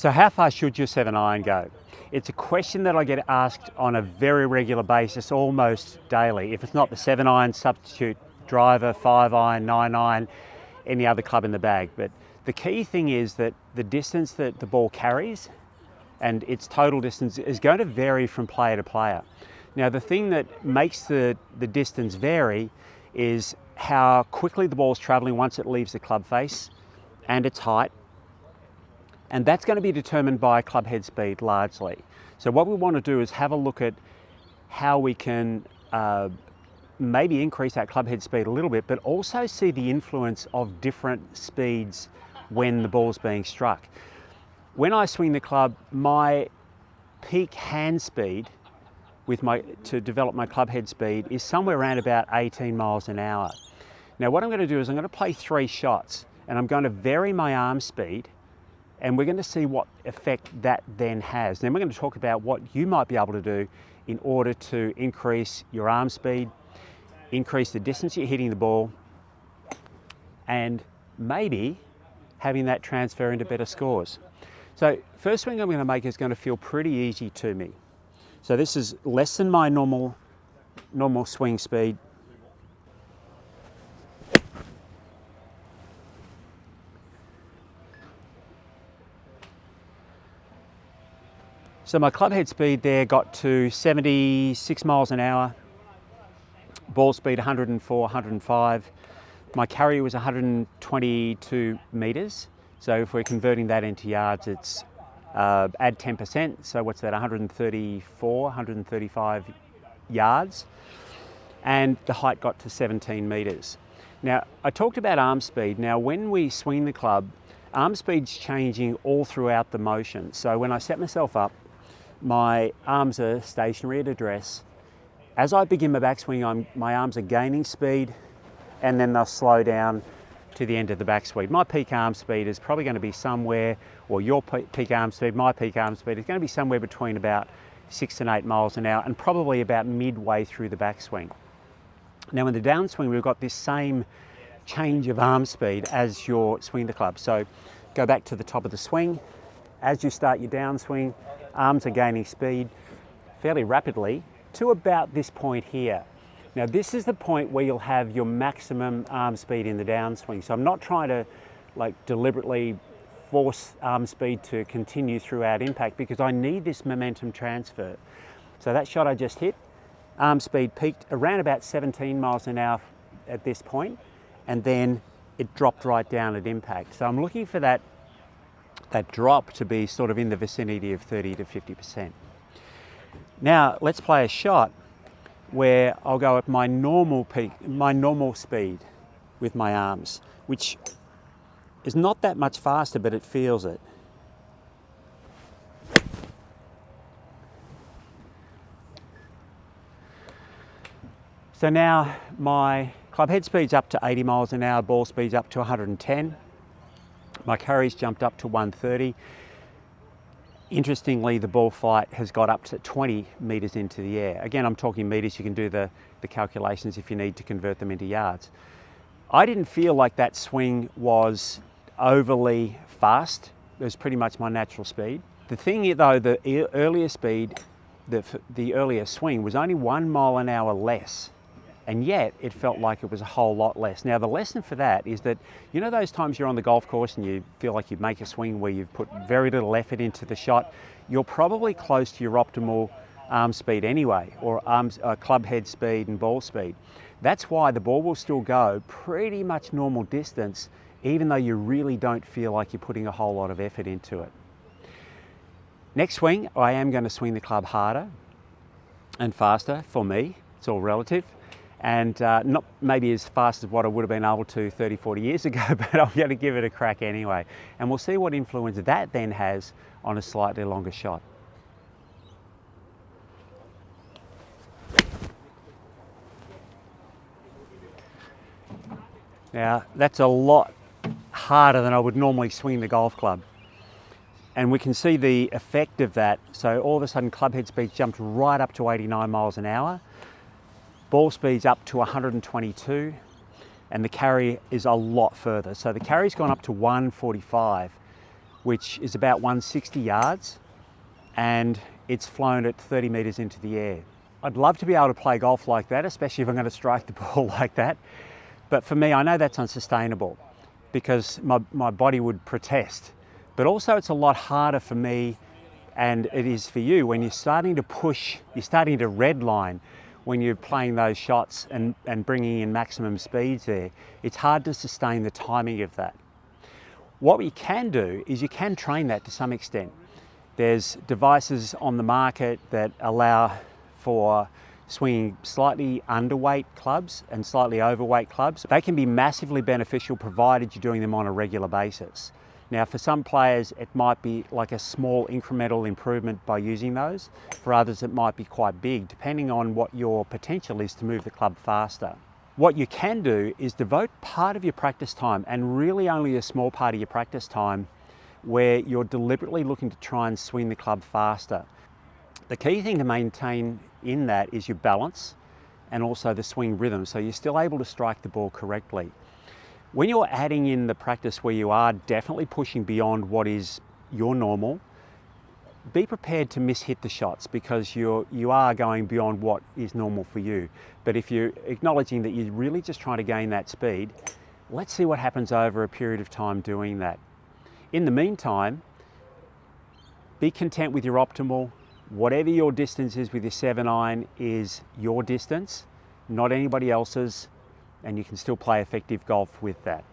So how far should your 7-iron go? It's a question that I get asked on a very regular basis, almost daily. If it's not the 7-iron, substitute driver, 5-iron, 9-iron, any other club in the bag. But the key thing is that the distance that the ball carries and its total distance is going to vary from player to player. Now, the thing that makes the distance vary is how quickly the ball's travelling once it leaves the club face and its height. And that's going to be determined by club head speed largely. So what we want to do is have a look at how we can maybe increase that club head speed a little bit, but also see the influence of different speeds when the ball's being struck. When I swing the club, my peak hand speed to develop my club head speed is somewhere around about 18 miles an hour. Now what I'm going to do is I'm going to play 3 shots and I'm going to vary my arm speed, and we're going to see what effect that then has. Then we're going to talk about what you might be able to do in order to increase your arm speed, increase the distance you're hitting the ball, and maybe having that transfer into better scores. So first swing I'm going to make is going to feel pretty easy to me. So this is less than my normal swing speed. So my club head speed there got to 76 miles an hour, ball speed 104, 105. My carry was 122 metres. So if we're converting that into yards, it's add 10%. So what's that, 134, 135 yards. And the height got to 17 metres. Now, I talked about arm speed. Now, when we swing the club, arm speed's changing all throughout the motion. So when I set myself up, my arms are stationary at address. As I begin my backswing, my arms are gaining speed, and then they'll slow down to the end of the backswing. My peak arm speed is probably going to be somewhere, or your peak arm speed, my peak arm speed is going to be somewhere between about 6 and 8 miles an hour, and probably about midway through the backswing. Now in the downswing, we've got this same change of arm speed as you're swinging the club. So go back to the top of the swing. As you start your downswing, arms are gaining speed fairly rapidly to about this point here. Now this is the point where you'll have your maximum arm speed in the downswing. So I'm not trying to deliberately force arm speed to continue throughout impact, because I need this momentum transfer. So that shot I just hit, arm speed peaked around about 17 miles an hour at this point, and then it dropped right down at impact. So I'm looking for that drop to be sort of in the vicinity of 30 to 50%. Now let's play a shot where I'll go at my normal peak, my normal speed with my arms, which is not that much faster, but it feels it. So now my club head speed's up to 80 miles an hour, ball speed's up to 110. My carry's jumped up to 130. Interestingly, the ball flight has got up to 20 metres into the air. Again, I'm talking metres. You can do the calculations if you need to convert them into yards. I didn't feel like that swing was overly fast. It was pretty much my natural speed. The thing though, the earlier speed, the earlier swing was only 1 mile an hour less, and yet it felt like it was a whole lot less. Now the lesson for that is that, you know those times you're on the golf course and you feel like you make a swing where you've put very little effort into the shot, you're probably close to your optimal arm speed anyway, or club head speed and ball speed. That's why the ball will still go pretty much normal distance, even though you really don't feel like you're putting a whole lot of effort into it. Next swing, I am going to swing the club harder and faster for me. It's all relative. And not maybe as fast as what I would have been able to 30, 40 years ago, but I'm going to give it a crack anyway. And we'll see what influence that then has on a slightly longer shot. Now, that's a lot harder than I would normally swing the golf club. And we can see the effect of that. So all of a sudden, club head speed jumped right up to 89 miles an hour. Ball speed's up to 122, and the carry is a lot further. So the carry's gone up to 145. which is about 160 yards, and it's flown at 30 metres into the air. I'd love to be able to play golf like that, especially if I'm going to strike the ball like that. But for me, I know that's unsustainable because my body would protest. But also it's a lot harder for me, and it is for you, when you're starting to push, you're starting to redline when you're playing those shots and bringing in maximum speeds there. It's hard to sustain the timing of that. What you can do is you can train that to some extent. There's devices on the market that allow for swinging slightly underweight clubs and slightly overweight clubs. They can be massively beneficial provided you're doing them on a regular basis. Now, for some players, it might be like a small incremental improvement by using those. For others, it might be quite big, depending on what your potential is to move the club faster. What you can do is devote part of your practice time, and really only a small part of your practice time, where you're deliberately looking to try and swing the club faster. The key thing to maintain in that is your balance and also the swing rhythm, so you're still able to strike the ball correctly. When you're adding in the practice where you are definitely pushing beyond what is your normal, be prepared to miss-hit the shots because you are going beyond what is normal for you. But if you're acknowledging that you're really just trying to gain that speed, let's see what happens over a period of time doing that. In the meantime, be content with your optimal. Whatever your distance is with your 7-iron is your distance, not anybody else's, and you can still play effective golf with that.